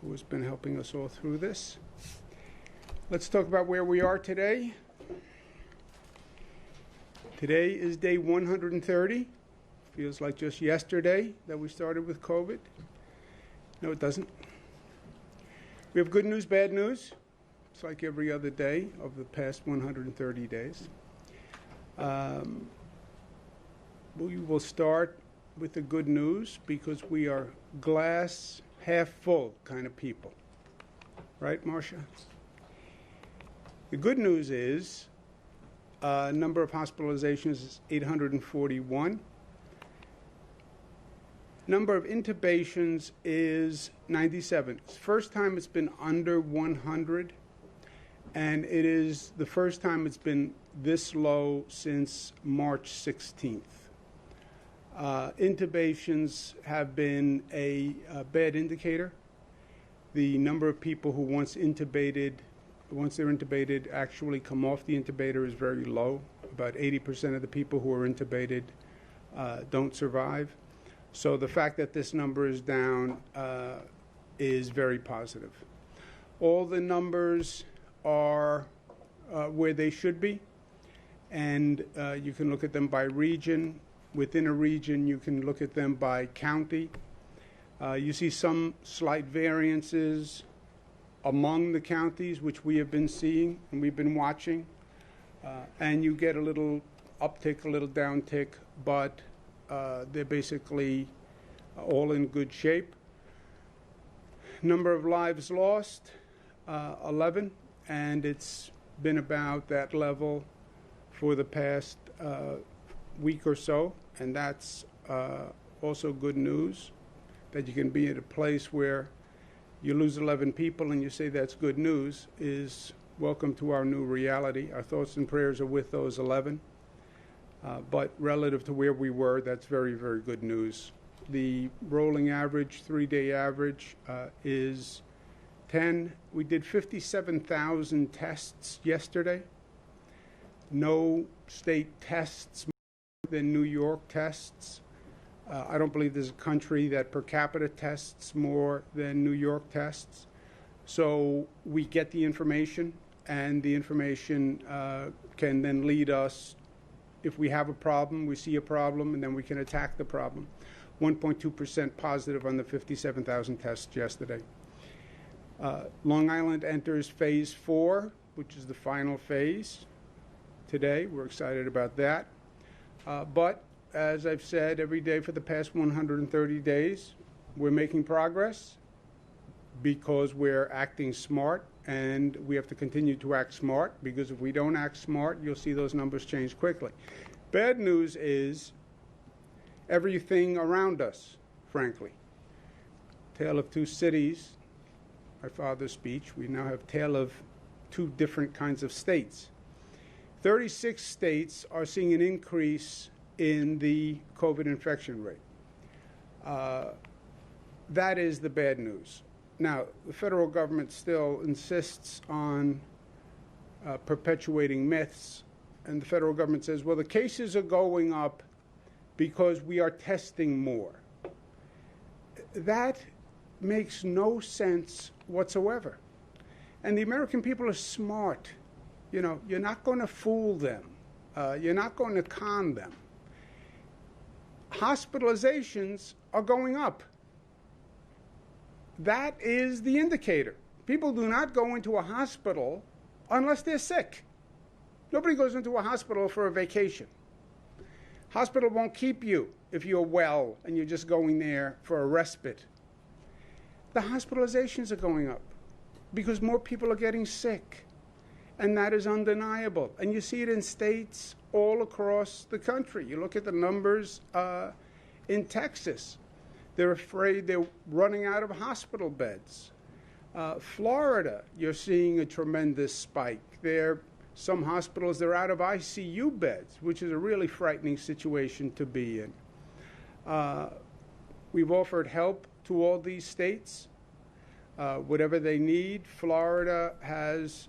who has been helping us all through this. Let's talk about where we are today. Today is day 130. Feels like just yesterday that we started with COVID. No, it doesn't. We have good news, bad news. It's like every other day of the past 130 days. We will start with the good news because we are glass half full kind of people. Right, Marcia? The good news is number of hospitalizations is 841. Number of intubations is 97. It's the first time it's been under 100, and it is the first time it's been this low since March 16th. Intubations have been a bad indicator. The number of people who once they're intubated, actually come off the intubator is very low. About 80% of the people who are intubated don't survive. So the fact that this number is down is very positive. All the numbers are where they should be, and you can look at them by region. Within a region, you can look at them by county. You see some slight variances among the counties, which we have been seeing and we've been watching. And you get a little uptick, a little downtick, but they're basically all in good shape. Number of lives lost, 11, and it's been about that level for the past week or so, and that's also good news, that you can be at a place where you lose 11 people and you say that's good news is welcome to our new reality. Our thoughts and prayers are with those 11. But relative to where we were, that's very, very good news. The rolling average, 3-day average, is 10. We did 57,000 tests yesterday. No state tests more than New York tests. I don't believe there's a country that per capita tests more than New York tests. So we get the information, and the information can then lead us. If we have a problem, we see a problem, and then we can attack the problem. 1.2% positive on the 57,000 tests yesterday. Long Island enters phase 4, which is the final phase today. We're excited about that. But as I've said every day for the past 130 days, we're making progress because we're acting smart, and we have to continue to act smart, because if we don't act smart, you'll see those numbers change quickly. Bad news is everything around us, frankly. Tale of two cities, my father's speech. We now have tale of two different kinds of states. 36 states are seeing an increase in the COVID infection rate. That is the bad news. Now, the federal government still insists on perpetuating myths, and the federal government says, well, the cases are going up because we are testing more. That makes no sense whatsoever. And the American people are smart. You know, you're not going to fool them. You're not going to con them. Hospitalizations are going up. That is the indicator. People do not go into a hospital unless they're sick. Nobody goes into a hospital for a vacation. Hospital won't keep you if you're well and you're just going there for a respite. The hospitalizations are going up because more people are getting sick, and that is undeniable. And you see it in states all across the country. You look at the numbers in Texas. They're afraid they're running out of hospital beds. Florida, you're seeing a tremendous spike. Some hospitals, they're out of ICU beds, which is a really frightening situation to be in. We've offered help to all these states, whatever they need. Florida has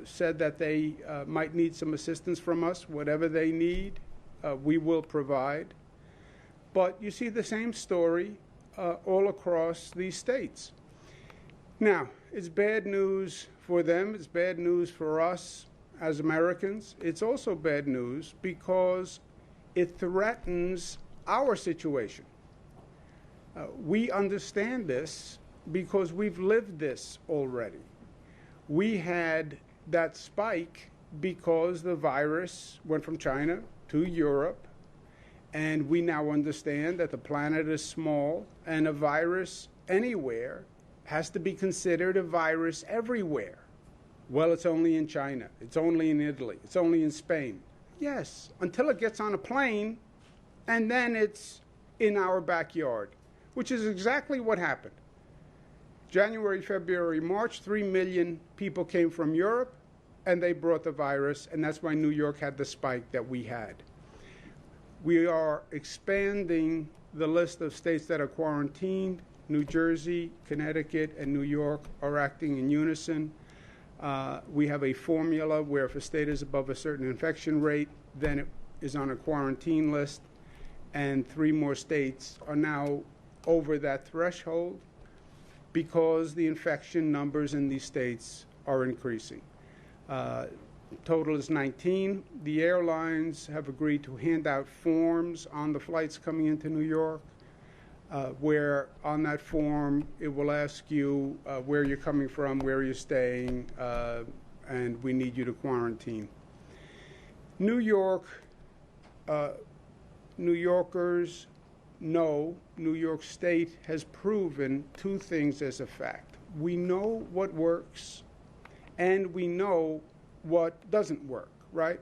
said that they might need some assistance from us. Whatever they need, we will provide. But you see the same story all across these states. Now, it's bad news for them. It's bad news for us as Americans. It's also bad news because it threatens our situation. We understand this because we've lived this already. We had that spike because the virus went from China to Europe, and we now understand that the planet is small, and a virus anywhere has to be considered a virus everywhere. Well, it's only in China. It's only in Italy. It's only in Spain. Yes, until it gets on a plane, and then it's in our backyard, which is exactly what happened. January, February, March, 3 million people came from Europe, and they brought the virus, and that's why New York had the spike that we had. We are expanding the list of states that are quarantined. New Jersey, Connecticut, and New York are acting in unison. We have a formula where if a state is above a certain infection rate, then it is on a quarantine list, and 3 more states are now over that threshold because the infection numbers in these states are increasing. Total is 19. The airlines have agreed to hand out forms on the flights coming into New York, where on that form it will ask you where you're coming from, where you're staying, and we need you to quarantine. New Yorkers know New York State has proven 2 things as a fact. We know what works, and we know what doesn't work, right?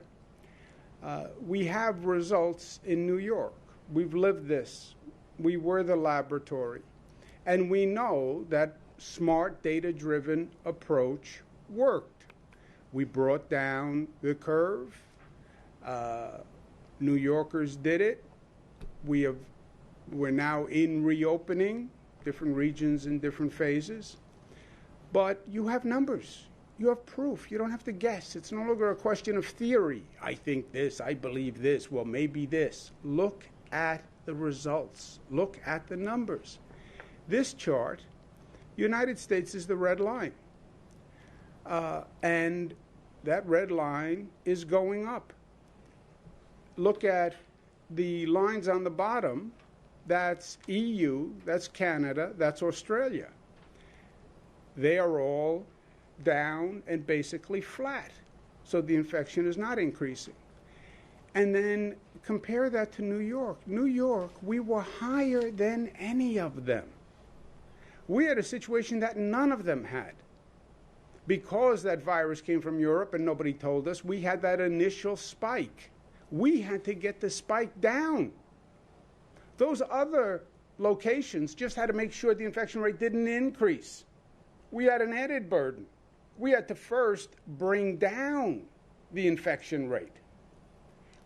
We have results in New York. We've lived this. We were the laboratory. And we know that smart, data-driven approach worked. We brought down the curve. New Yorkers did it. We're now in reopening, different regions in different phases. But you have numbers. You have proof. You don't have to guess. It's no longer a question of theory. I think this, I believe this, well, maybe this. Look at the results. Look at the numbers. This chart, United States is the red line. And that red line is going up. Look at the lines on the bottom. That's EU, that's Canada, that's Australia. They are all down and basically flat. So the infection is not increasing. And then compare that to New York. New York, we were higher than any of them. We had a situation that none of them had. Because that virus came from Europe and nobody told us, we had that initial spike. We had to get the spike down. Those other locations just had to make sure the infection rate didn't increase. We had an added burden. We had to first bring down the infection rate,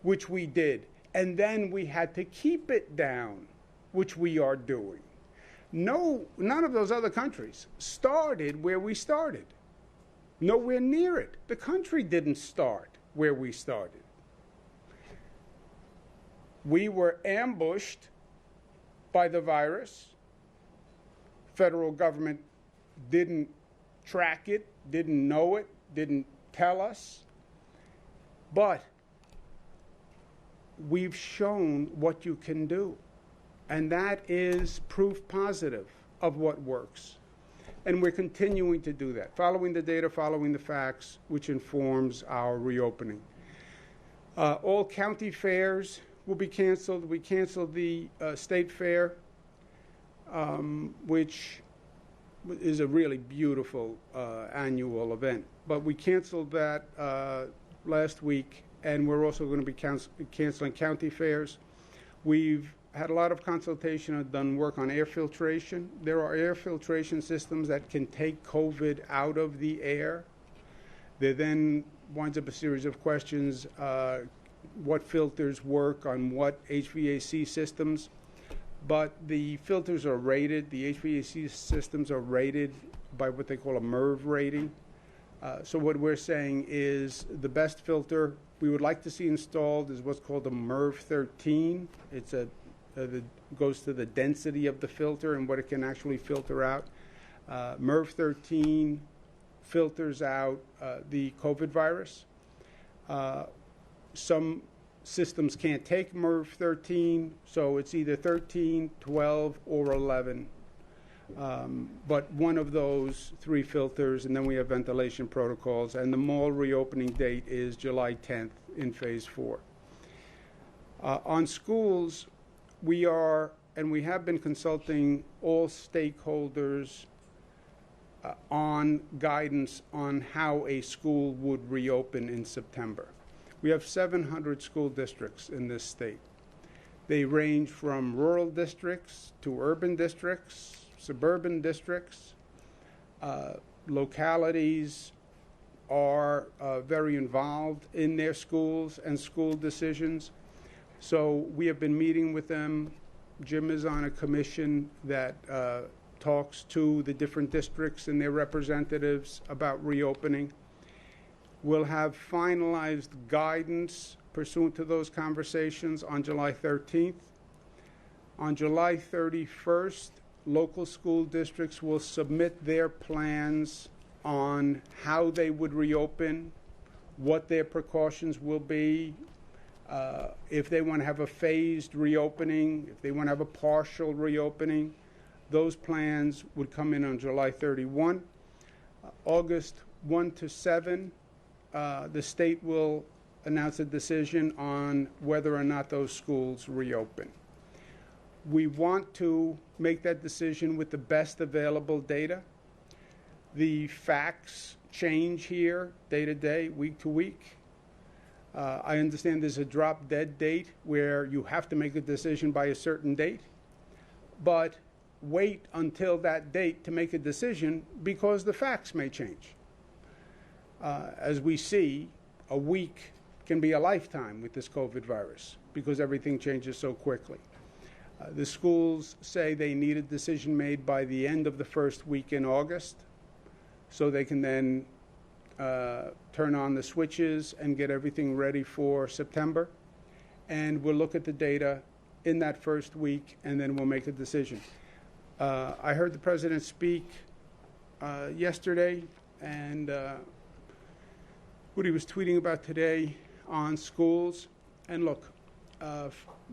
which we did. And then we had to keep it down, which we are doing. None of those other countries started where we started. Nowhere near it. The country didn't start where we started. We were ambushed by the virus. Federal government didn't track it, didn't know it, didn't tell us. But we've shown what you can do. And that is proof positive of what works. And we're continuing to do that, following the data, following the facts, which informs our reopening. All county fairs will be canceled. We canceled the state fair, which is a really beautiful annual event. But we canceled that last week, and we're also going to be canceling county fairs. We've had a lot of consultation and done work on air filtration. There are air filtration systems that can take COVID out of the air. There then winds up a series of questions, what filters work on what HVAC systems. But the filters are rated, the HVAC systems are rated by what they call a MERV rating. So what we're saying is the best filter we would like to see installed is what's called a MERV 13. It goes to the density of the filter and what it can actually filter out. MERV-13 filters out the COVID virus. Some systems can't take MERV-13, so it's either 13, 12, or 11. But one of those three filters, and then we have ventilation protocols, and the mall reopening date is July 10th in phase 4. On schools, we are, and we have been consulting all stakeholders on guidance on how a school would reopen in September. We have 700 school districts in this state. They range from rural districts to urban districts, suburban districts. Localities are very involved in their schools and school decisions. So we have been meeting with them. Jim is on a commission that talks to the different districts and their representatives about reopening. We'll have finalized guidance pursuant to those conversations on July 13th. On July 31st, local school districts will submit their plans on how they would reopen, what their precautions will be, if they want to have a phased reopening, if they want to have a partial reopening. Those plans would come in on July 31. August 1 to 7, the state will announce a decision on whether or not those schools reopen. We want to make that decision with the best available data. The facts change here day to day, week to week. I understand there's a drop dead date where you have to make a decision by a certain date, but wait until that date to make a decision because the facts may change. As we see, a week can be a lifetime with this COVID virus because everything changes so quickly. The schools say they need a decision made by the end of the first week in August so they can then turn on the switches and get everything ready for September. And we'll look at the data in that first week and then we'll make a decision. I heard the president speak yesterday and what he was tweeting about today on schools. And look,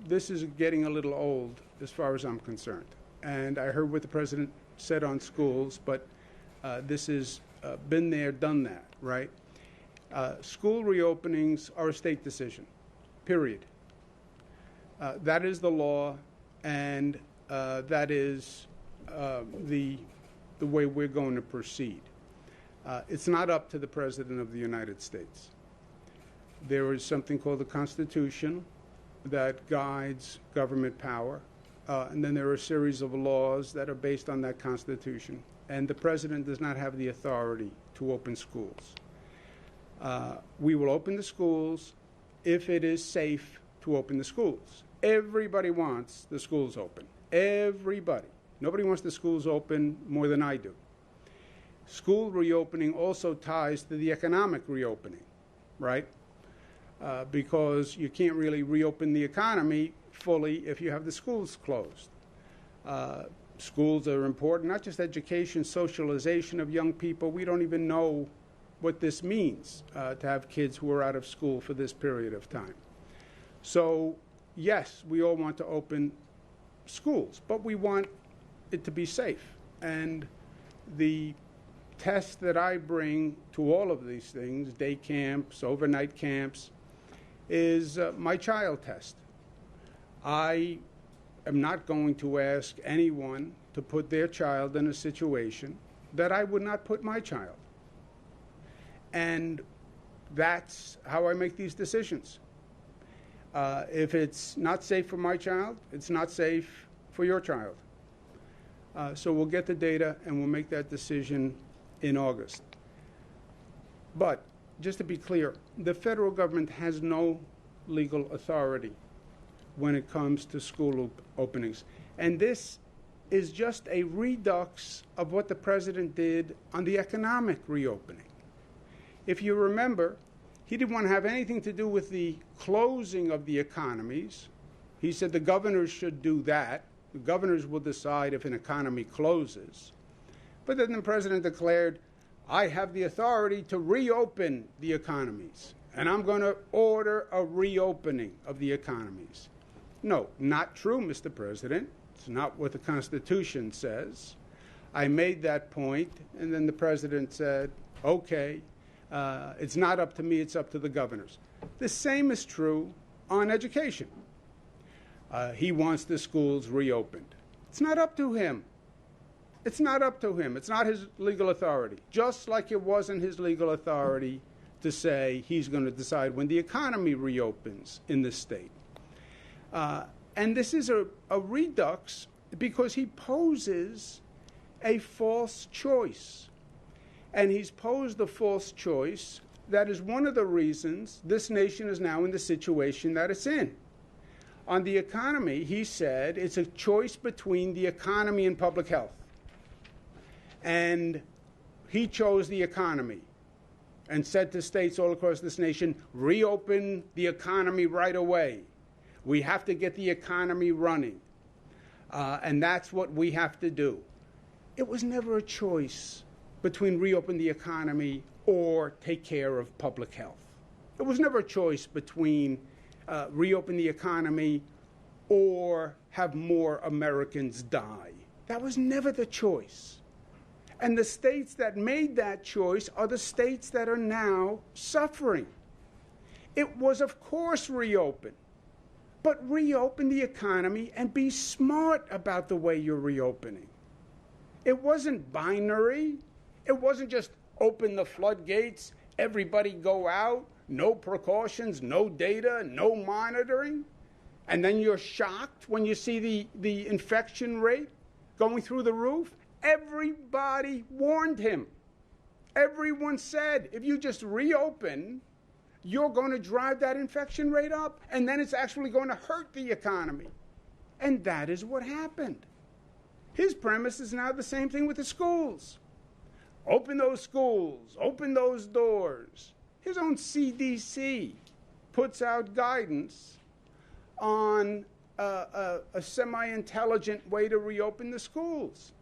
this is getting a little old as far as I'm concerned. And I heard what the president said on schools, but this has been there, done that, right? School reopenings are a state decision, period. That is the law, and that is the way we're going to proceed. It's not up to the President of the United States. There is something called the Constitution that guides government power, and then there are a series of laws that are based on that Constitution. And the President does not have the authority to open schools. We will open the schools if it is safe to open the schools. Everybody wants the schools open. Everybody. Nobody wants the schools open more than I do. School reopening also ties to the economic reopening, right? Because you can't really reopen the economy fully if you have the schools closed. Schools are important, not just education, socialization of young people. We don't even know what this means to have kids who are out of school for this period of time. So, yes, we all want to open schools, but we want it to be safe. And the test that I bring to all of these things, day camps, overnight camps, is my child test. I am not going to ask anyone to put their child in a situation that I would not put my child. And that's how I make these decisions. If it's not safe for my child, it's not safe for your child. So we'll get the data and we'll make that decision in August. But just to be clear, the federal government has no legal authority when it comes to school openings. And this is just a redux of what the president did on the economic reopening. If you remember, he didn't want to have anything to do with the closing of the economies. He said the governors should do that. The governors will decide if an economy closes. But then the president declared, I have the authority to reopen the economies, and I'm going to order a reopening of the economies. No, not true, Mr. President. It's not what the Constitution says. I made that point, and then the president said, okay, it's not up to me, it's up to the governors. The same is true on education. He wants the schools reopened. It's not up to him. It's not up to him. It's not his legal authority. Just like it wasn't his legal authority to say he's going to decide when the economy reopens in the state. And this is a redux because he poses a false choice. And he's posed a false choice that is one of the reasons this nation is now in the situation that it's in. On the economy, he said it's a choice between the economy and public health. And he chose the economy and said to states all across this nation, reopen the economy right away. We have to get the economy running. And that's what we have to do. It was never a choice between reopen the economy or take care of public health. It was never a choice between reopen the economy or have more Americans die. That was never the choice. And the states that made that choice are the states that are now suffering. It was, of course, reopen. But reopen the economy and be smart about the way you're reopening. It wasn't binary. It wasn't just open the floodgates, everybody go out, no precautions, no data, no monitoring. And then you're shocked when you see the infection rate going through the roof. Everybody warned him. Everyone said, if you just reopen, you're going to drive that infection rate up, and then it's actually going to hurt the economy. And that is what happened. His premise is now the same thing with the schools. Open those schools, open those doors. His own CDC puts out guidance on a semi-intelligent way to reopen the schools.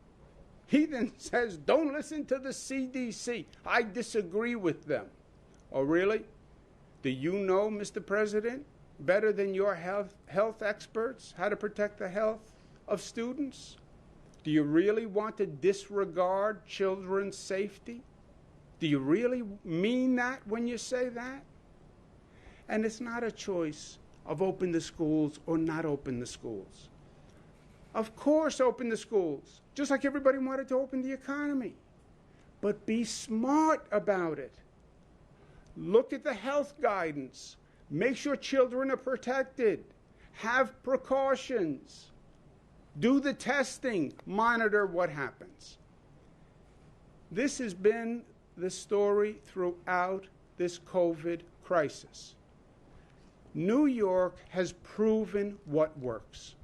He then says, don't listen to the CDC. I disagree with them. Oh, really? Do you know, Mr. President, better than your health experts how to protect the health of students? Do you really want to disregard children's safety? Do you really mean that when you say that? And it's not a choice of open the schools or not open the schools. Of course, open the schools, just like everybody wanted to open the economy. But be smart about it. Look at the health guidance. Make sure children are protected. Have precautions. Do the testing. Monitor what happens. This has been the story throughout this COVID crisis. New York has proven what works.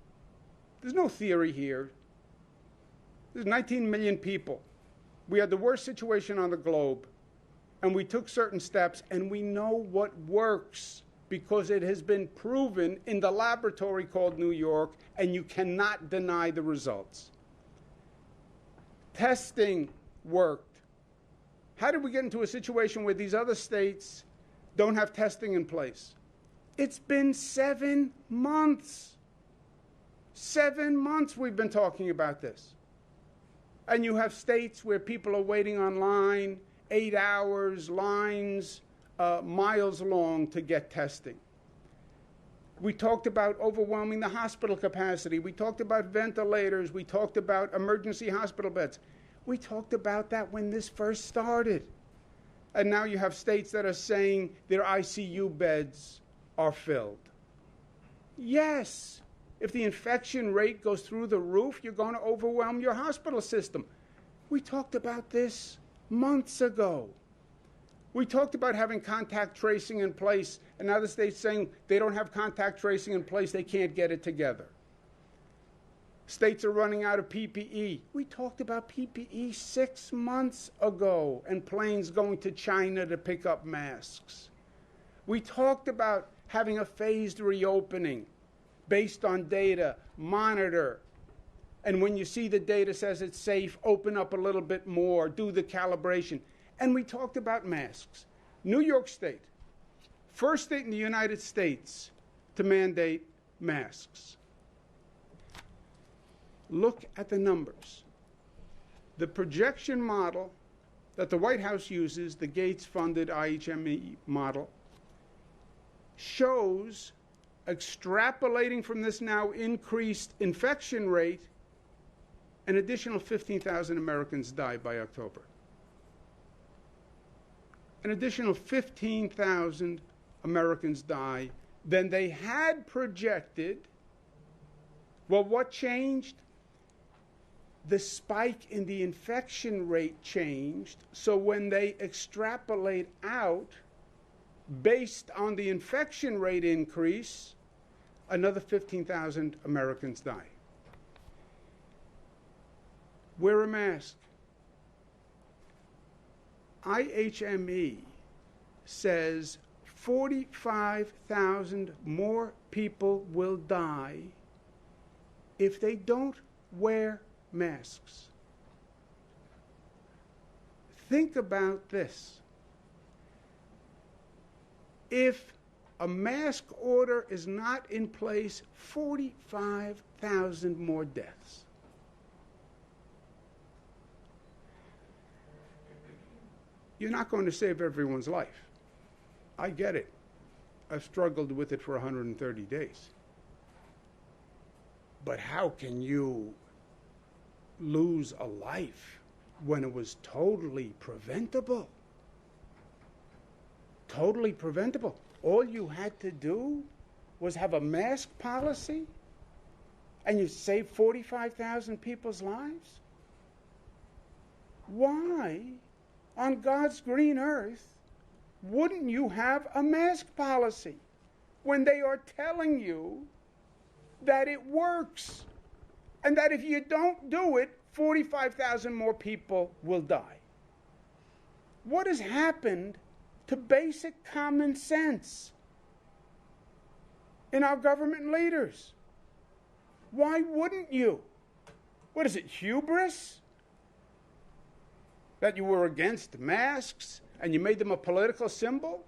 There's no theory here. There's 19 million people. We had the worst situation on the globe, and we took certain steps, and we know what works because it has been proven in the laboratory called New York, and you cannot deny the results. Testing worked. How did we get into a situation where these other states don't have testing in place? It's been 7 months. 7 months we've been talking about this. And you have states where people are waiting online 8 hours, lines miles long to get testing. We talked about overwhelming the hospital capacity. We talked about ventilators. We talked about emergency hospital beds. We talked about that when this first started. And now you have states that are saying their ICU beds are filled. Yes. If the infection rate goes through the roof, you're going to overwhelm your hospital system. We talked about this months ago. We talked about having contact tracing in place, and now the state's saying they don't have contact tracing in place, they can't get it together. States are running out of PPE. We talked about PPE 6 months ago, and planes going to China to pick up masks. We talked about having a phased reopening based on data, monitor, And when you see the data says it's safe, open up a little bit more, do the calibration. And we talked about masks. New York State, first state in the United States to mandate masks. Look at the numbers. The projection model that the White House uses, the Gates-funded IHME model, shows, extrapolating from this now increased infection rate, an additional 15,000 Americans die by October. An additional 15,000 Americans die than they had projected. Well, what changed? The spike in the infection rate changed. So when they extrapolate out, based on the infection rate increase, another 15,000 Americans die. Wear a mask. IHME says 45,000 more people will die if they don't wear masks. Think about this. If a mask order is not in place, 45,000 more deaths. You're not going to save everyone's life. I get it. I've struggled with it for 130 days. But how can you lose a life when it was totally preventable? Totally preventable. All you had to do was have a mask policy, and you saved 45,000 people's lives? Why, on God's green earth, wouldn't you have a mask policy when they are telling you that it works and that if you don't do it, 45,000 more people will die? What has happened to basic common sense in our government leaders? Why wouldn't you? What is it, hubris? That you were against masks and you made them a political symbol?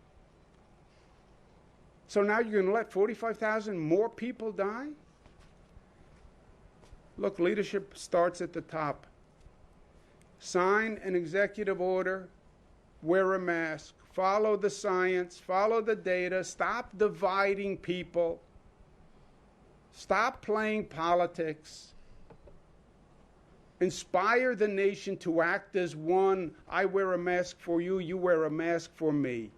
So now you're going to let 45,000 more people die? Look, leadership starts at the top. Sign an executive order, wear a mask, follow the science, follow the data, stop dividing people, stop playing politics, inspire the nation to act as one. I wear a mask for you, you wear a mask for me.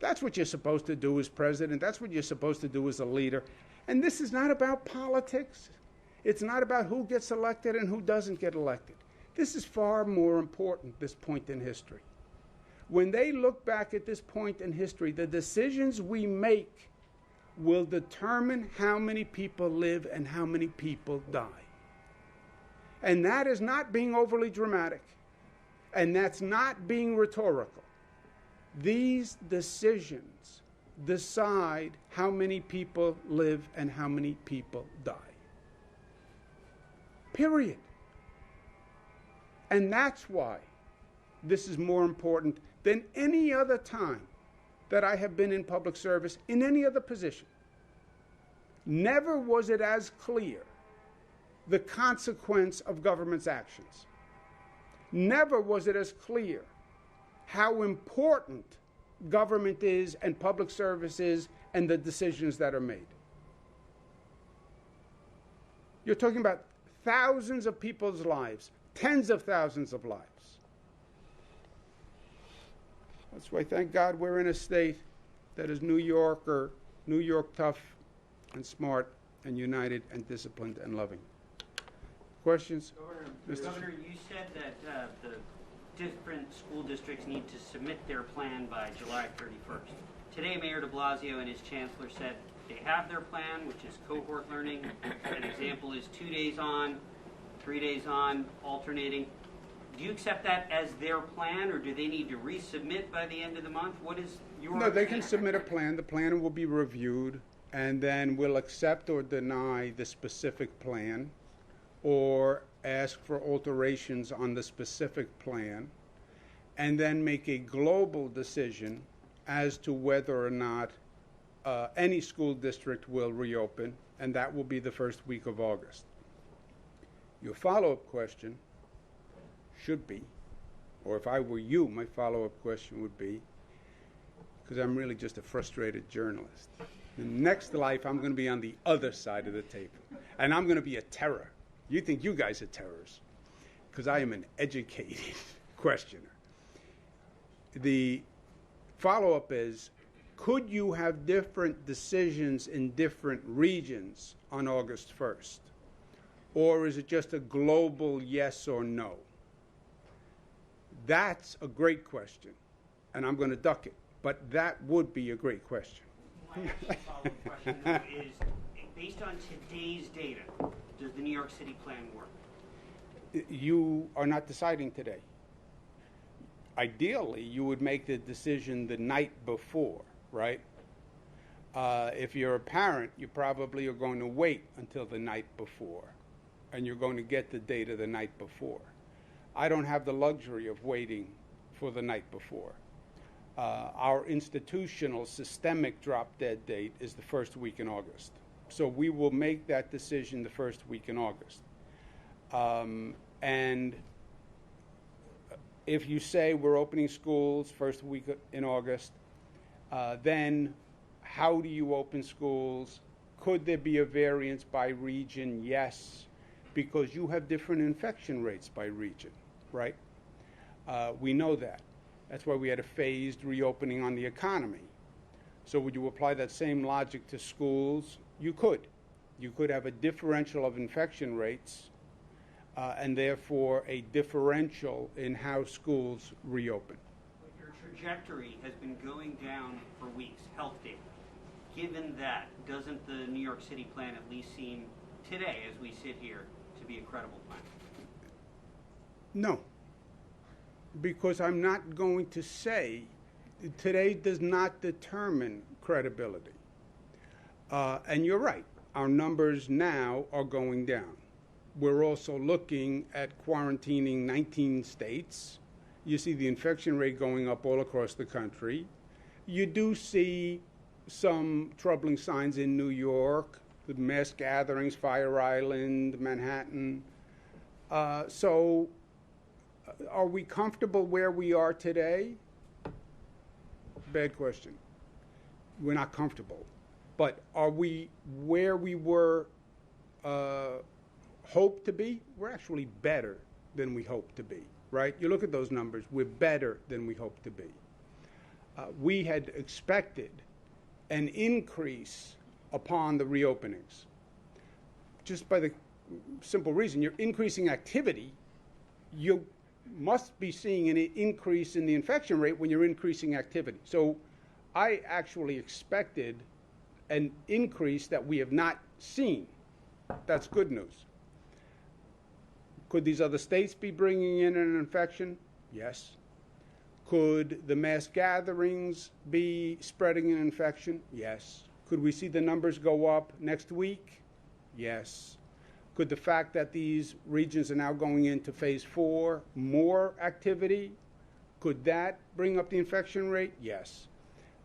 That's what you're supposed to do as president. That's what you're supposed to do as a leader. And this is not about politics. It's not about who gets elected and who doesn't get elected. This is far more important, this point in history. When they look back at this point in history, the decisions we make will determine how many people live and how many people die. And that is not being overly dramatic. And that's not being rhetorical. These decisions decide how many people live and how many people die. Period. And that's why this is more important than any other time that I have been in public service, in any other position. Never was it as clear the consequence of government's actions. Never was it as clear how important government is and public service is and the decisions that are made. You're talking about thousands of people's lives, tens of thousands of lives. That's why, thank God, we're in a state that is New York tough and smart and united and disciplined and loving. Questions? Governor, you said that the different school districts need to submit their plan by July 31st. Today, Mayor de Blasio and his chancellor said they have their plan, which is cohort learning. An example is 2 days on, 3 days on, alternating. Do you accept that as their plan, or do they need to resubmit by the end of the month? What is your No, they can submit a plan. The plan will be reviewed, and then we'll accept or deny the specific plan. or ask for alterations on the specific plan, and then make a global decision as to whether or not any school district will reopen, and that will be the first week of August. Your follow-up question should be, or if I were you, my follow-up question would be, because I'm really just a frustrated journalist, the next life I'm going to be on the other side of the table, and I'm going to be a terror. You think you guys are terrorists, because I am an educated questioner. The follow-up is, could you have different decisions in different regions on August 1st? Or is it just a global yes or no? That's a great question, and I'm going to duck it, but that would be a great question. My actual follow-up question, though, is, based on today's data, does the New York City plan work? You are not deciding today. Ideally, you would make the decision the night before, right? If you're a parent, you probably are going to wait until the night before, and you're going to get the data the night before. I don't have the luxury of waiting for the night before. Our institutional systemic drop-dead date is the first week in August. So we will make that decision the first week in August. And if you say we're opening schools first week in August, then how do you open schools? Could there be a variance by region? Yes, because you have different infection rates by region, right? We know that. That's why we had a phased reopening on the economy. So would you apply that same logic to schools? You could. You could have a differential of infection rates and therefore a differential in how schools reopen. But your trajectory has been going down for weeks, health data. Given that, doesn't the New York City plan at least seem today, as we sit here, to be a credible plan? No, because I'm not going to say today does not determine credibility. And you're right, our numbers now are going down. We're also looking at quarantining 19 states. You see the infection rate going up all across the country. You do see some troubling signs in New York, the mass gatherings, Fire Island, Manhattan. So are we comfortable where we are today? Bad question. We're not comfortable. But are we where we were hoped to be? We're actually better than we hoped to be, right? You look at those numbers, we're better than we hoped to be. We had expected an increase upon the reopenings. Just by the simple reason, you're increasing activity, you must be seeing an increase in the infection rate when you're increasing activity. So I actually expected an increase that we have not seen. That's good news. Could these other states be bringing in an infection? Yes. Could the mass gatherings be spreading an infection? Yes. Could we see the numbers go up next week? Yes. Could the fact that these regions are now going into phase 4, more activity, could that bring up the infection rate? Yes.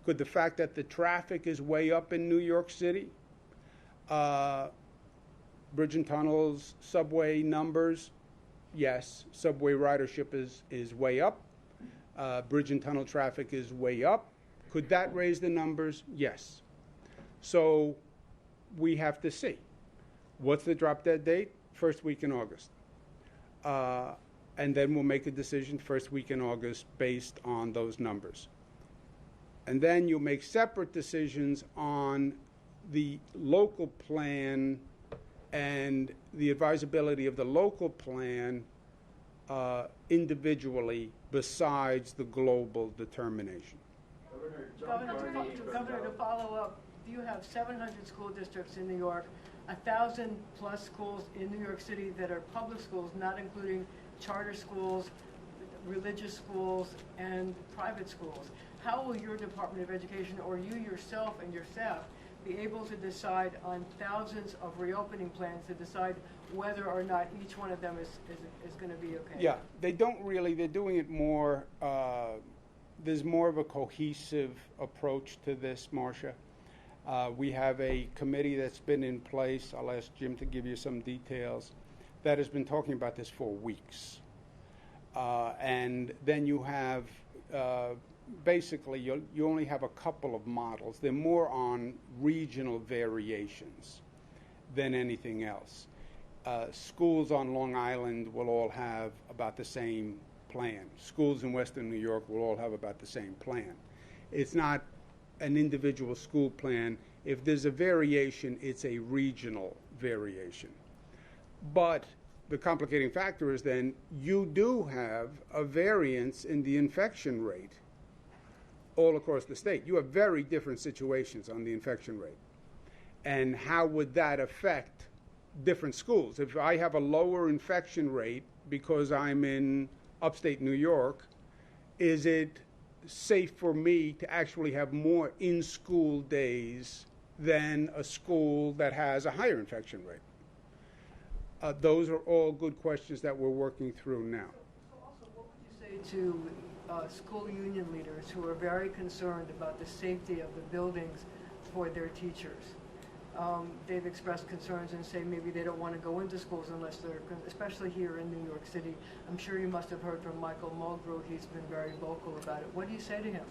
Could the fact that the traffic is way up in New York City, bridge and tunnels, subway numbers, yes. Subway ridership is way up. Bridge and tunnel traffic is way up. Could that raise the numbers? Yes. So we have to see. What's the drop-dead date? First week in August. And then we'll make a decision first week in August based on those numbers. And then you'll make separate decisions on the local plan and the advisability of the local plan individually besides the global determination. Governor, to follow up, you have 700 school districts in New York, 1,000 plus schools in New York City that are public schools, not including charter schools, religious schools, and private schools. How will your Department of Education or you yourself and your staff be able to decide on thousands of reopening plans to decide whether or not each one of them is going to be okay? Yeah, they don't really. They're doing it more. There's more of a cohesive approach to this, Marcia. We have a committee that's been in place. I'll ask Jim to give you some details. That has been talking about this for weeks. And then you have, basically, you only have a couple of models. They're more on regional variations than anything else. Schools on Long Island will all have about the same plan. Schools in Western New York will all have about the same plan. It's not an individual school plan. If there's a variation, it's a regional variation. But the complicating factor is then you do have a variance in the infection rate all across the state. You have very different situations on the infection rate. And how would that affect different schools? If I have a lower infection rate because I'm in upstate New York, is it safe for me to actually have more in-school days than a school that has a higher infection rate? Those are all good questions that we're working through now. So also, what would you say to school union leaders who are very concerned about the safety of the buildings for their teachers? They've expressed concerns and say maybe they don't want to go into schools unless they're, especially here in New York City. I'm sure you must have heard from Michael Mulgrew. He's been very vocal about it. What do you say to him?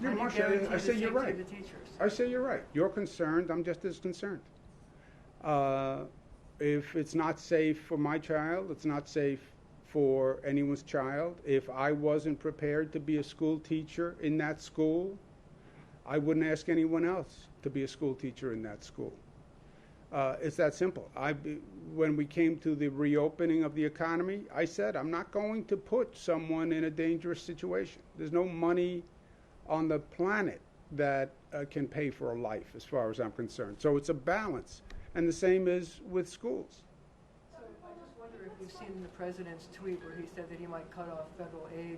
Yeah, Marcia, I say you're right. The teachers? I say you're right. You're concerned. I'm just as concerned. If it's not safe for my child, it's not safe for anyone's child. If I wasn't prepared to be a school teacher in that school, I wouldn't ask anyone else to be a school teacher in that school. It's that simple. When we came to the reopening of the economy, I said, I'm not going to put someone in a dangerous situation. There's no money on the planet that can pay for a life, as far as I'm concerned. So it's a balance. And the same is with schools. So I just wonder if you've seen the president's tweet where he said that he might cut off federal aid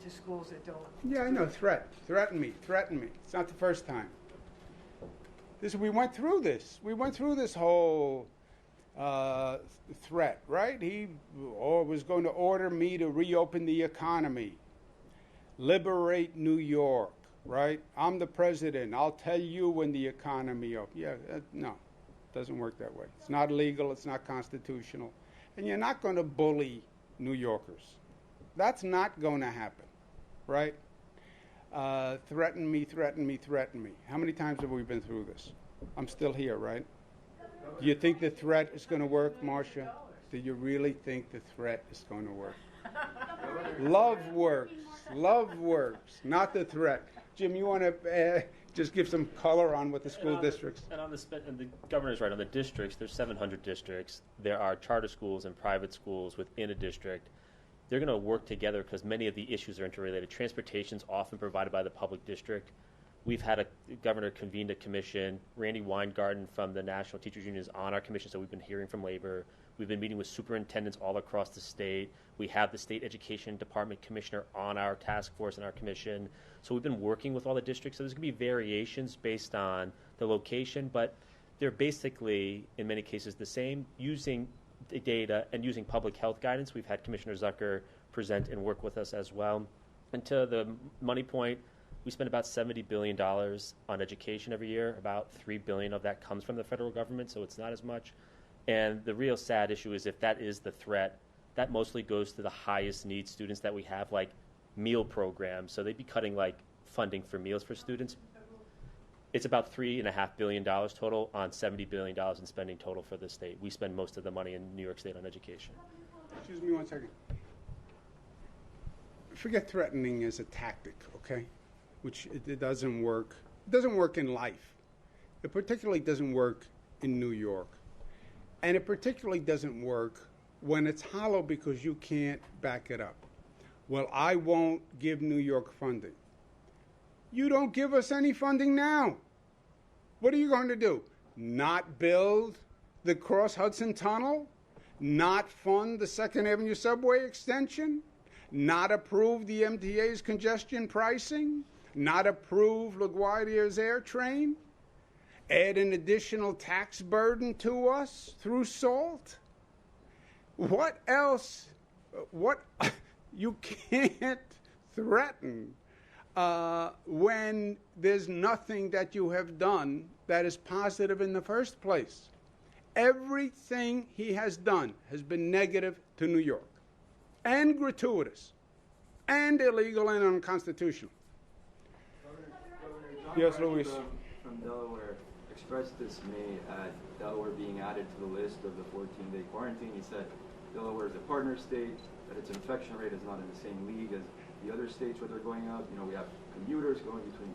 to schools that don't. Yeah, I know. Threaten me. It's not the first time. We went through this. We went through this whole threat, right? He was going to order me to reopen the economy, liberate New York, right? I'm the president. I'll tell you when the economy opens. Yeah, no. Doesn't work that way. It's not legal. It's not constitutional. And you're not going to bully New Yorkers. That's not going to happen, right? Threaten me. How many times have we been through this? I'm still here, right? Do you think the threat is going to work, Marcia? Do you really think the threat is going to work? Love works, not the threat. Jim, you want to just give some color on what the school districts. And the governor's right on the districts. There's 700 districts. There are charter schools and private schools within a district. They're going to work together because many of the issues are interrelated. Transportation is often provided by the public district. We've had a governor convened a commission. Randy Weingarten from the National Teachers Union is on our commission, so we've been hearing from labor. We've been meeting with superintendents all across the state. We have the state education department commissioner on our task force and our commission. So we've been working with all the districts. So there's going to be variations based on the location, but they're basically, in many cases, the same, using the data and using public health guidance. We've had Commissioner Zucker present and work with us as well. And to the money point, we spend about $70 billion on education every year. About $3 billion of that comes from the federal government, so it's not as much. And the real sad issue is if that is the threat, that mostly goes to the highest need students that we have, like meal programs. So they'd be cutting like funding for meals for students. It's about $3.5 billion total on $70 billion in spending total for the state. We spend most of the money in New York State on education. Excuse me 1 second. Forget threatening as a tactic, okay? Which it doesn't work. It doesn't work in life. It particularly doesn't work in New York. And it particularly doesn't work when it's hollow because you can't back it up. Well, I won't give New York funding. You don't give us any funding now. What are you going to do? Not build the Cross Hudson Tunnel? Not fund the 2nd Avenue subway extension? Not approve the MTA's congestion pricing? Not approve LaGuardia's air train? Add an additional tax burden to us through SALT? What else? What you can't threaten when there's nothing that you have done that is positive in the first place. Everything he has done has been negative to New York, and gratuitous, and illegal and unconstitutional. Governor Yes, Luis. From Delaware expressed dismay at Delaware being added to the list of the 14-day quarantine. He said Delaware is a partner state, that its infection rate is not in the same league as the other states where they're going up. You know, we have commuters going between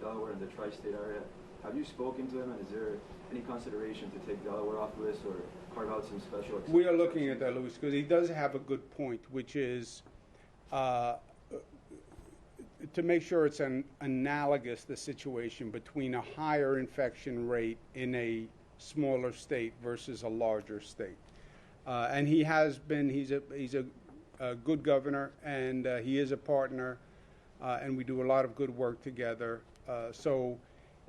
Delaware and the tri-state area. Have you spoken to them, and is there any consideration to take Delaware off the list or carve out some special exceptions? We are looking at that, Luis, because he does have a good point, which is to make sure it's analogous, the situation between a higher infection rate in a smaller state versus a larger state. And he has been, he's a good governor, and he is a partner, and we do a lot of good work together. So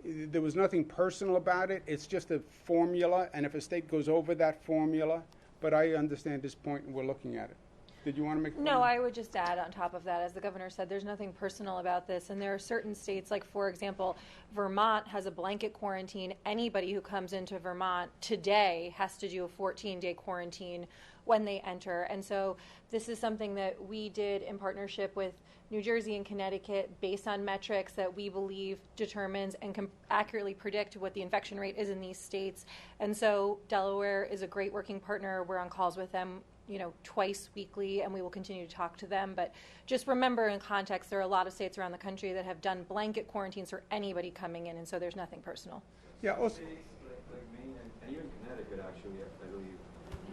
there was nothing personal about it. It's just a formula, and if a state goes over that formula, but I understand his point, and we're looking at it. Did you want to make a comment? No, I would just add on top of that, as the governor said, there's nothing personal about this. And there are certain states, like, for example, Vermont has a blanket quarantine. Anybody who comes into Vermont today has to do a 14-day quarantine when they enter. And so this is something that we did in partnership with New Jersey and Connecticut based on metrics that we believe determines and can accurately predict what the infection rate is in these states. And so Delaware is a great working partner. We're on calls with them, you know, twice weekly, and we will continue to talk to them. But just remember, in context, there are a lot of states around the country that have done blanket quarantines for anybody coming in, and so there's nothing personal. Yeah, also, States like Maine and even Connecticut, actually, I believe,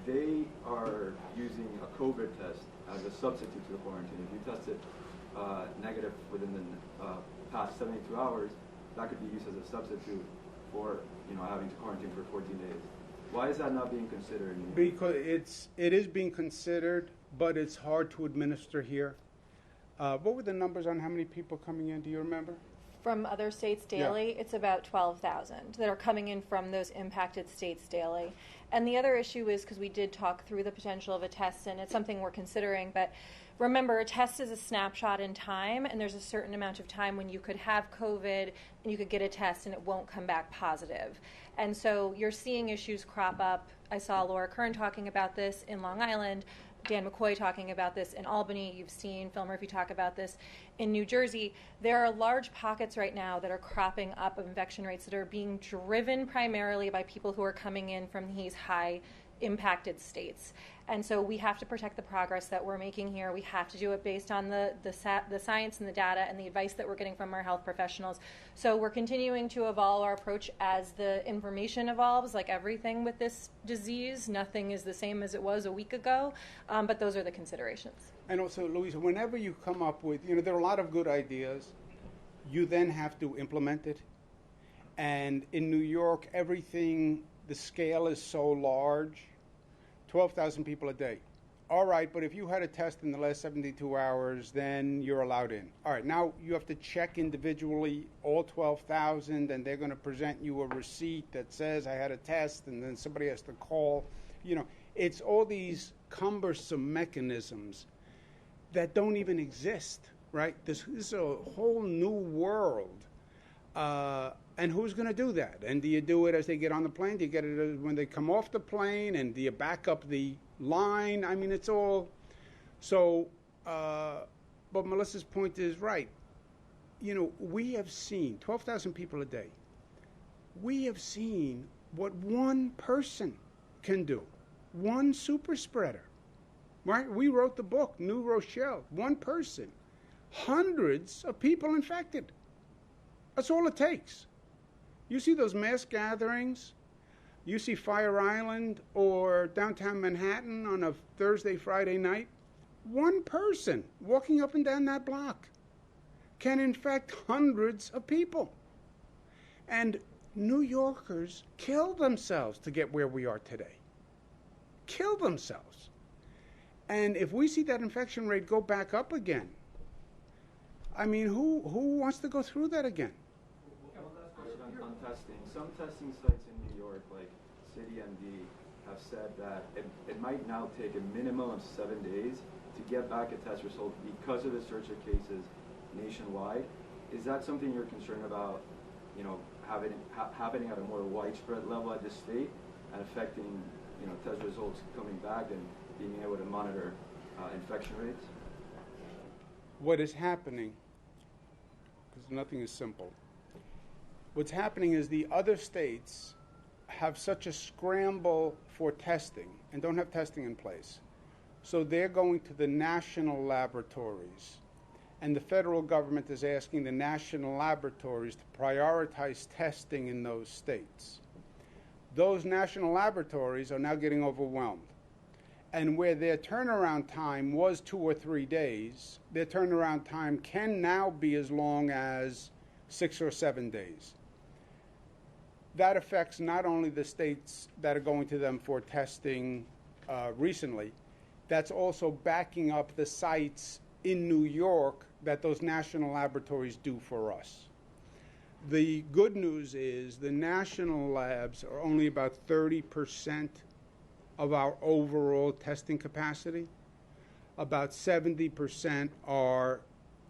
they are using a COVID test as a substitute to the quarantine. If you tested negative within the past 72 hours, that could be used as a substitute for, you know, having to quarantine for 14 days. Why is that not being considered? because it is being considered, but it's hard to administer here. What were the numbers on how many people coming in? Do you remember? From other states daily, it's about 12,000 that are coming in from those impacted states daily. And the other issue is, because we did talk through the potential of a test, and it's something we're considering, but remember, a test is a snapshot in time, and there's a certain amount of time when you could have COVID and you could get a test and it won't come back positive. And so you're seeing issues crop up. I saw Laura Kern talking about this in Long Island, Dan McCoy talking about this in Albany. You've seen Phil Murphy talk about this in New Jersey. There are large pockets right now that are cropping up of infection rates that are being driven primarily by people who are coming in from these high impacted states. And so we have to protect the progress that we're making here. We have to do it based on the science and the data and the advice that we're getting from our health professionals. So we're continuing to evolve our approach as the information evolves, like everything with this disease. Nothing is the same as it was a week ago, but those are the considerations. And also, Louisa, whenever you come up with, you know, there are a lot of good ideas, you then have to implement it. And in New York, everything, the scale is so large, 12,000 people a day. All right, but if you had a test in the last 72 hours, then you're allowed in. All right, now you have to check individually all 12,000, and they're going to present you a receipt that says I had a test, and then somebody has to call. You know, it's all these cumbersome mechanisms that don't even exist, right? This is a whole new world. And who's going to do that? And do you do it as they get on the plane? Do you get it when they come off the plane? And do you back up the line? I mean, it's all so. But Melissa's point is right. You know, we have seen 12,000 people a day. We have seen what one person can do, one super spreader. Right? We wrote the book, New Rochelle. One person, hundreds of people infected. That's all it takes. You see those mass gatherings, you see Fire Island or downtown Manhattan on a Thursday, Friday night, one person walking up and down that block can infect hundreds of people. And New Yorkers kill themselves to get where we are today. Kill themselves. And if we see that infection rate go back up again, I mean, who wants to go through that again? On on testing. Some testing sites in New York, like CityMD, have said that it might now take a minimum of 7 days to get back a test result because of the surge of cases nationwide. Is that something you're concerned about, you know, happening at a more widespread level at the state and affecting, you know, test results coming back and being able to monitor infection rates? What is happening, because nothing is simple, what's happening is the other states have such a scramble for testing and don't have testing in place. So they're going to the national laboratories, and the federal government is asking the national laboratories to prioritize testing in those states. Those national laboratories are now getting overwhelmed. And where their turnaround time was 2 or 3 days, their turnaround time can now be as long as 6 or 7 days. That affects not only the states that are going to them for testing recently, that's also backing up the sites in New York that those national laboratories do for us. The good news is the national labs are only about 30% of our overall testing capacity. About 70% are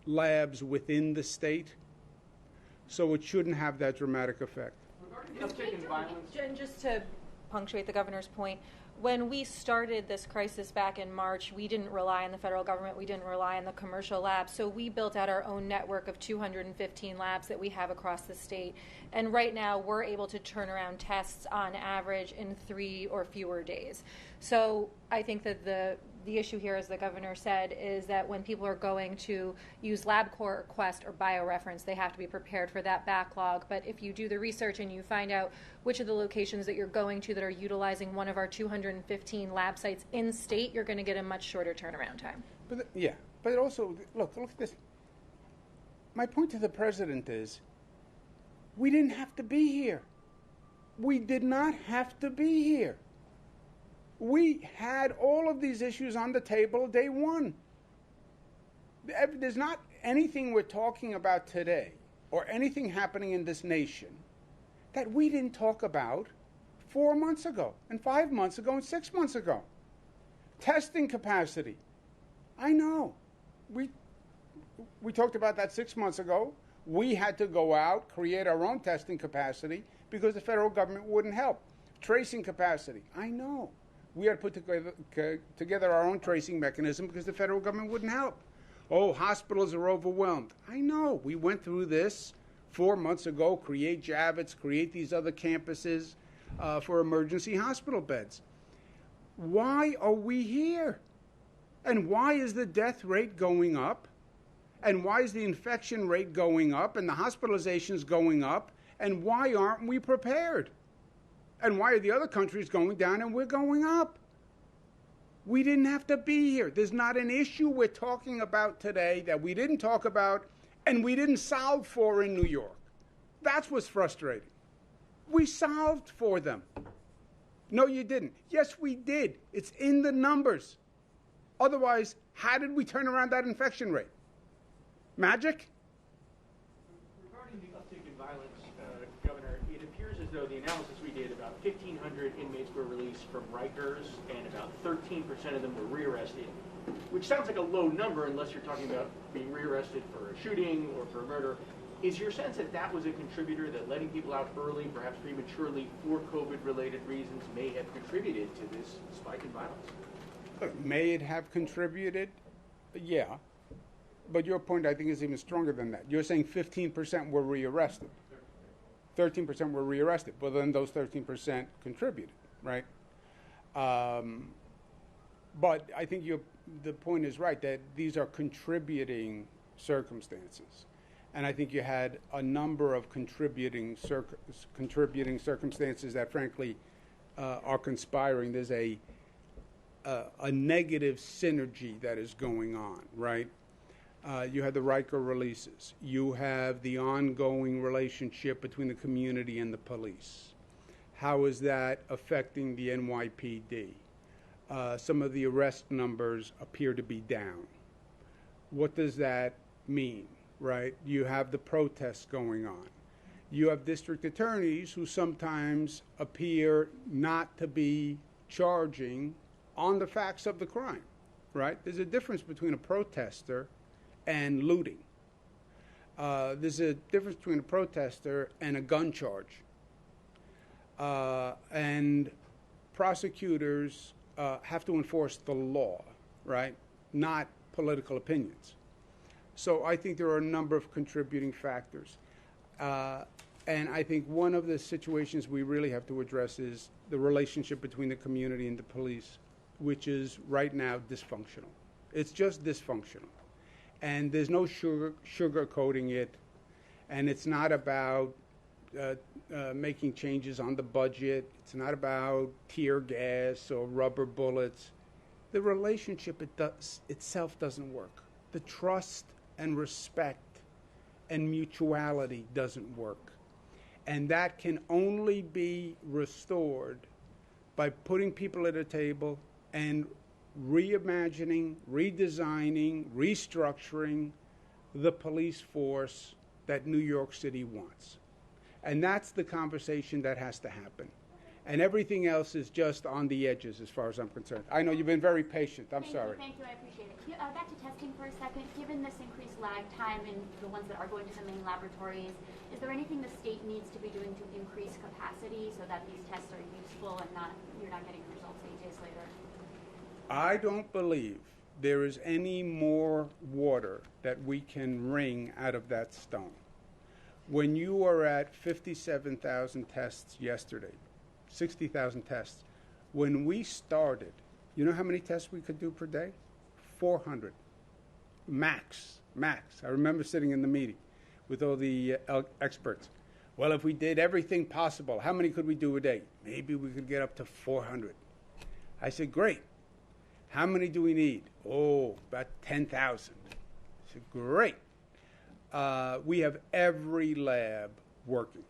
labs within the state, so it shouldn't have that dramatic effect. Regarding the uptick in violence, And just to punctuate the governor's point, when we started this crisis back in March, we didn't rely on the federal government, we didn't rely on the commercial labs, so we built out our own network of 215 labs that we have across the state. And right now, we're able to turn around tests on average in 3 or fewer days. So I think that the issue here, as the governor said, is that when people are going to use LabCorp, Quest, or BioReference, they have to be prepared for that backlog. But if you do the research and you find out which of the locations that you're going to that are utilizing one of our 215 lab sites in state, you're going to get a much shorter turnaround time. But but also, look at this. My point to the president is, we didn't have to be here. We did not have to be here. We had all of these issues on the table day one. There's not anything we're talking about today or anything happening in this nation that we didn't talk about 4 months ago and 5 months ago and 6 months ago. Testing capacity. I know. We talked about that 6 months ago. We had to go out, create our own testing capacity because the federal government wouldn't help. Tracing capacity. I know. We had to put together our own tracing mechanism because the federal government wouldn't help. Oh, hospitals are overwhelmed. I know. We went through this 4 months ago, create Javits, create these other campuses for emergency hospital beds. Why are we here? And why is the death rate going up? And why is the infection rate going up and the hospitalizations going up? And why aren't we prepared? And why are the other countries going down and we're going up? We didn't have to be here. There's not an issue we're talking about today that we didn't talk about and we didn't solve for in New York. That's what's frustrating. We solved for them. No, you didn't. Yes, we did. It's in the numbers. Otherwise, how did we turn around that infection rate? Magic? regarding the uptick in violence, Governor, it appears as though the analysis we did, about 1,500 inmates were released from Rikers, and about 13% of them were rearrested, which sounds like a low number unless you're talking about being rearrested for a shooting or for a murder. Is your sense that that was a contributor, that letting people out early, perhaps prematurely, for COVID-related reasons may have contributed to this spike in violence? May it have contributed? Yeah. But your point, I think, is even stronger than that. You're saying 15% were rearrested. 13% were rearrested. Well, then those 13% contributed, right? But I think the point is right, that these are contributing circumstances. And I think you had a number of contributing circumstances that, frankly, are conspiring. There's a negative synergy that is going on, right? You have the Riker releases. You have the ongoing relationship between the community and the police. How is that affecting the NYPD? Some of the arrest numbers appear to be down. What does that mean, right? You have the protests going on. You have district attorneys who sometimes appear not to be charging on the facts of the crime, right? There's a difference between a protester and looting. There's a difference between a protester and a gun charge. And prosecutors have to enforce the law, right? Not political opinions. So I think there are a number of contributing factors. And I think one of the situations we really have to address is the relationship between the community and the police, which is right now dysfunctional. It's just dysfunctional. And there's no sugarcoating it. And it's not about making changes on the budget. It's not about tear gas or rubber bullets. The relationship itself doesn't work. The trust and respect and mutuality doesn't work. And that can only be restored by putting people at a table and reimagining, redesigning, restructuring the police force that New York City wants. And that's the conversation that has to happen. And everything else is just on the edges as far as I'm concerned. I know you've been very patient. I'm sorry. Thank you, I appreciate it. Back to testing for a second. Given this increased lag time in the ones that are going to the main laboratories, is there anything the state needs to be doing to increase capacity so that these tests are useful and you're not getting results 8 days later? I don't believe there is any more water that we can wring out of that stone. When you are at 57,000 tests yesterday, 60,000 tests, when we started, you know how many tests we could do per day? 400. Max. I remember sitting in the meeting with all the experts. Well, if we did everything possible, how many could we do a day? Maybe we could get up to 400. I said, great. How many do we need? Oh, about 10,000. I said, great. We have every lab working.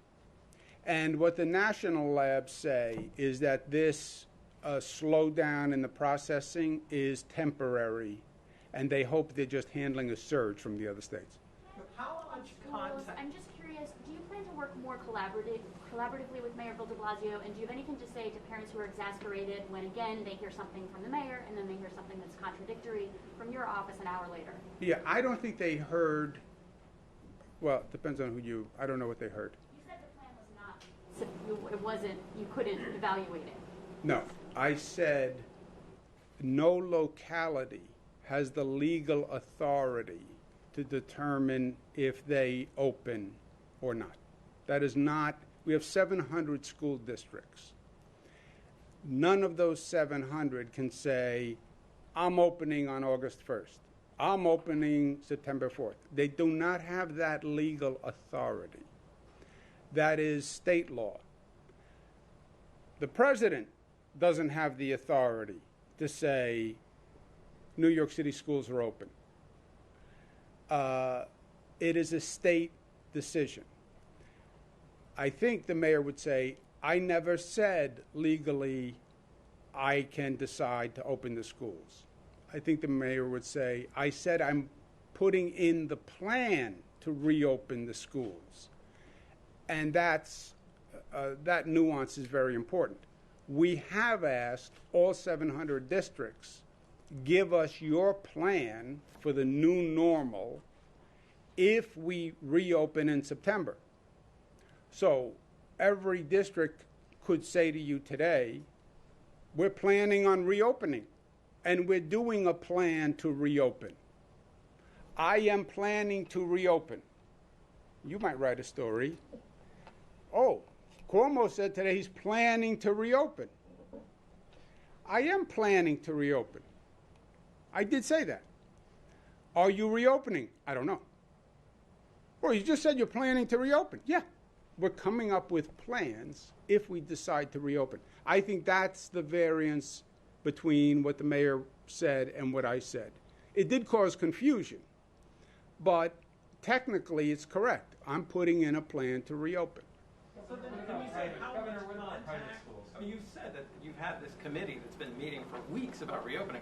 And what the national labs say is that this slowdown in the processing is temporary, and they hope they're just handling a surge from the other states. How much contact? I'm just curious, do you plan to work more collaboratively with Mayor Bill de Blasio, and do you have anything to say to parents who are exasperated when, again, they hear something from the mayor, and then they hear something that's contradictory from your office an hour later? Yeah, I don't think they heard, well, it depends on I don't know what they heard. You said the plan was not, it wasn't, you couldn't evaluate it. No, I said no locality has the legal authority to determine if they open or not. That is not, we have 700 school districts. None of those 700 can say, I'm opening on August 1st. I'm opening September 4th. They do not have that legal authority. That is state law. The president doesn't have the authority to say New York City schools are open. It is a state decision. I think the mayor would say, I never said legally I can decide to open the schools. I think the mayor would say, I said I'm putting in the plan to reopen the schools. And that nuance is very important. We have asked all 700 districts, give us your plan for the new normal if we reopen in September. So every district could say to you today, we're planning on reopening, and we're doing a plan to reopen. I am planning to reopen. You might write a story. Oh, Cuomo said today he's planning to reopen. I am planning to reopen. I did say that. Are you reopening? I don't know. Well, you just said you're planning to reopen. Yeah. We're coming up with plans if we decide to reopen. I think that's the variance between what the mayor said and what I said. It did cause confusion, but technically it's correct. I'm putting in a plan to reopen. So then can we say how much contact? I mean, you said that you've had this committee that's been meeting for weeks about reopening.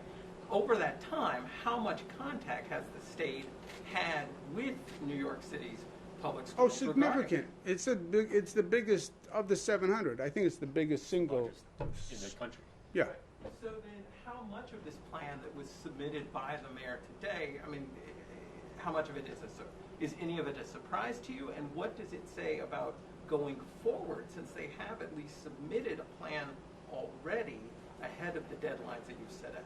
Over that time, how much contact has the state had with New York City's public Oh, schools. significant. It's the biggest of the 700. I think it's the biggest single. Largest in the country. Yeah. So then, how much of this plan that was submitted by the mayor today, I mean, how much of it is any of it a surprise to you? And what does it say about going forward, since they have at least submitted a plan already ahead of the deadlines that you've set out?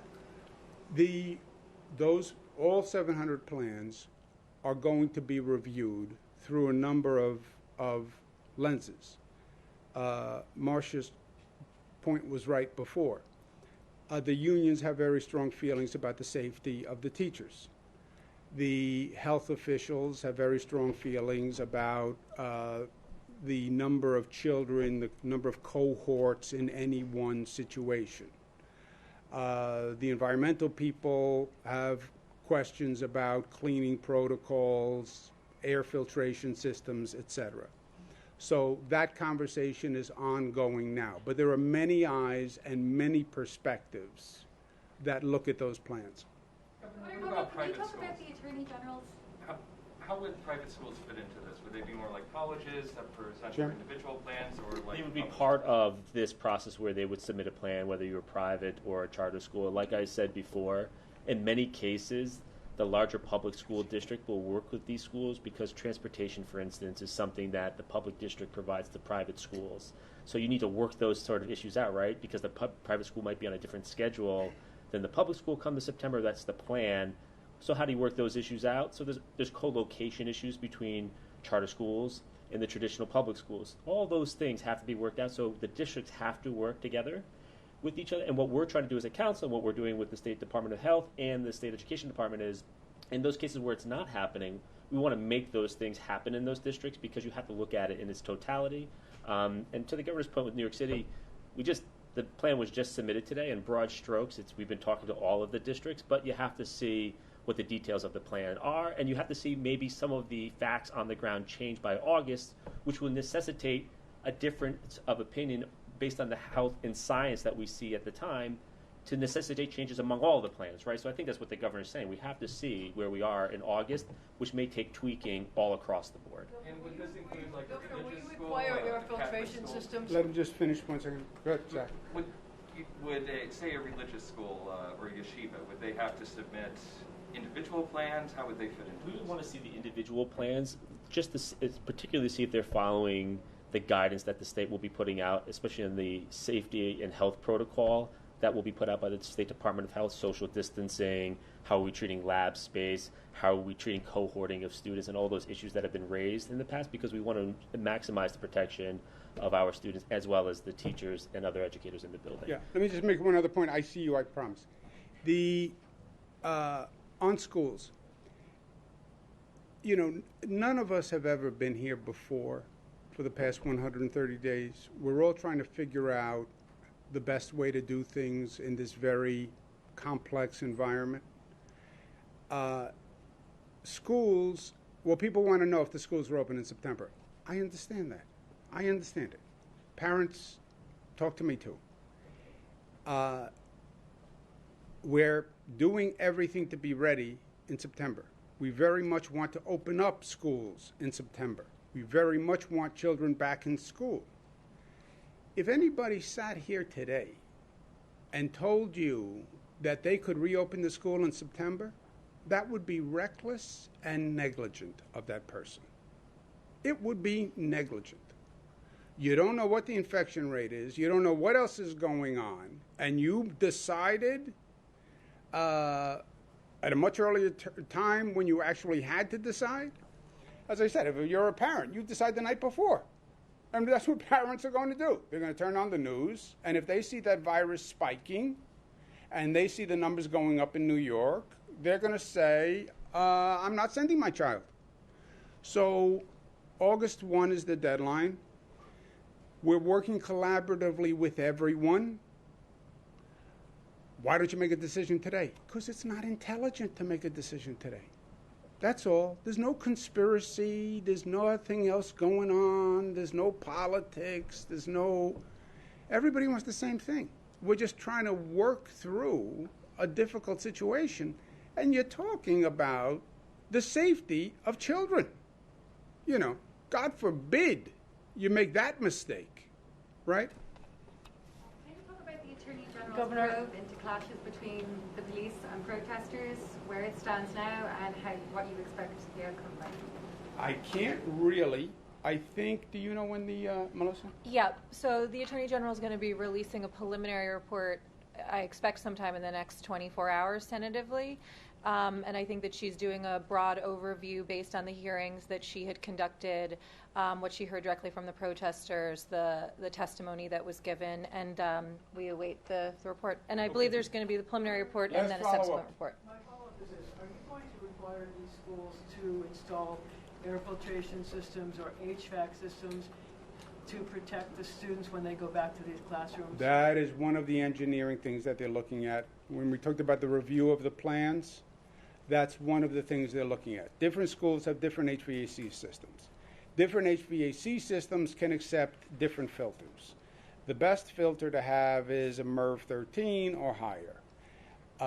All 700 plans are going to be reviewed through a number of lenses. Marcia's point was right before. The unions have very strong feelings about the safety of the teachers. The health officials have very strong feelings about the number of children, the number of cohorts in any one situation. The environmental people have questions about cleaning protocols, air filtration systems, etc. So that conversation is ongoing now. But there are many eyes and many perspectives that look at those plans. What Can about you private talk schools? about the Attorney General's? How would private schools fit into this? Would they be more like colleges that present Sure. for individual plans, or like? They would be part of this process where they would submit a plan, whether you were private or a charter school. Like I said before, in many cases, the larger public school district will work with these schools because transportation, for instance, is something that the public district provides to private schools. So you need to work those sort of issues out, right? Because the private school might be on a different schedule than the public school come to September. That's the plan. So how do you work those issues out? So there's co-location issues between charter schools and the traditional public schools. All those things have to be worked out. So the districts have to work together with each other. And what we're trying to do as a council, and what we're doing with the State Department of Health and the State Education Department is, in those cases where it's not happening, we want to make those things happen in those districts because you have to look at it in its totality. And to the governor's point with New York City, the plan was just submitted today. In broad strokes, we've been talking to all of the districts, but you have to see what the details of the plan are, and you have to see maybe some of the facts on the ground change by August, which will necessitate a difference of opinion based on the health and science that we see at the time to necessitate changes among all the plans, right? So I think that's what the governor is saying. We have to see where we are in August, which may take tweaking all across the board. And would this include like a Governor, will religious you school? require like air a Catholic filtration school? systems? Let him just finish 1 second. Go ahead, Zach. Would say a religious school or yeshiva, would they have to submit individual plans? How would they fit into We this? would want to see the individual plans, just to particularly see if they're following the guidance that the state will be putting out, especially in the safety and health protocol that will be put out by the State Department of Health, social distancing, how are we treating lab space, how are we treating cohorting of students, and all those issues that have been raised in the past, because we want to maximize the protection of our students as well as the teachers and other educators in the building. Yeah, let me just make one other point. I see you, I promise. On schools, none of us have ever been here before for the past 130 days. We're all trying to figure out the best way to do things in this very complex environment. Schools, people want to know if the schools were open in September. I understand that. I understand it. Parents talk to me too. We're doing everything to be ready in September. We very much want to open up schools in September. We very much want children back in school. If anybody sat here today and told you that they could reopen the school in September, that would be reckless and negligent of that person. It would be negligent. You don't know what the infection rate is. You don't know what else is going on. And you decided at a much earlier time when you actually had to decide. As I said, if you're a parent, you decide the night before. And that's what parents are going to do. They're going to turn on the news, and if they see that virus spiking, and they see the numbers going up in New York, they're going to say, I'm not sending my child. So August 1 is the deadline. We're working collaboratively with everyone. Why don't you make a decision today? Because it's not intelligent to make a decision today. That's all. There's no conspiracy. There's nothing else going on. There's no politics. Everybody wants the same thing. We're just trying to work through a difficult situation. And you're talking about the safety of children. You know, God forbid you make that mistake, right? Can you talk about the Attorney General's Governor. probe into clashes between the police and protesters, where it stands now, and what you expect the outcome might be? I can't really. I think, do you know when Melissa? Yeah, so the Attorney General is going to be releasing a preliminary report, I expect sometime in the next 24 hours tentatively. And I think that she's doing a broad overview based on the hearings that she had conducted, what she heard directly from the protesters, the testimony that was given, and we await the report. And I believe there's going to be the preliminary report and then a subsequent report. My follow-up is this. Are you going to require these schools to install air filtration systems or HVAC systems to protect the students when they go back to these classrooms? That is one of the engineering things that they're looking at. When we talked about the review of the plans, that's one of the things they're looking at. Different schools have different HVAC systems. Different HVAC systems can accept different filters. The best filter to have is a MERV 13 or higher.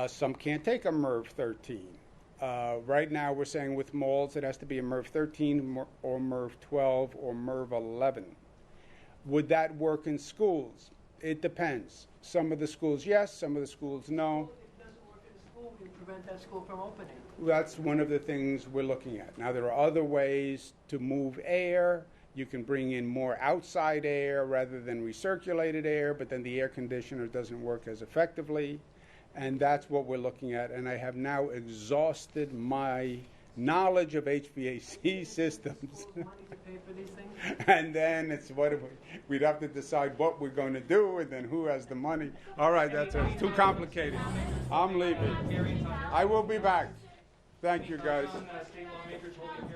Some can't take a MERV 13. Right now we're saying with malls it has to be a MERV 13 or MERV 12 or MERV 11. Would that work in schools? It depends. Some of the schools yes, some of the schools no. If it doesn't work in school, you prevent that school from opening. That's one of the things we're looking at. Now, there are other ways to move air. You can bring in more outside air rather than recirculated air, but then the air conditioner doesn't work as effectively. And that's what we're looking at. And I have now exhausted my knowledge of HVAC systems. Money to pay for these things? And then it's we'd have to decide what we're going to do and then who has the money. All right, that's too complicated. I'm leaving. I will be back. Thank you, guys. State lawmakers holding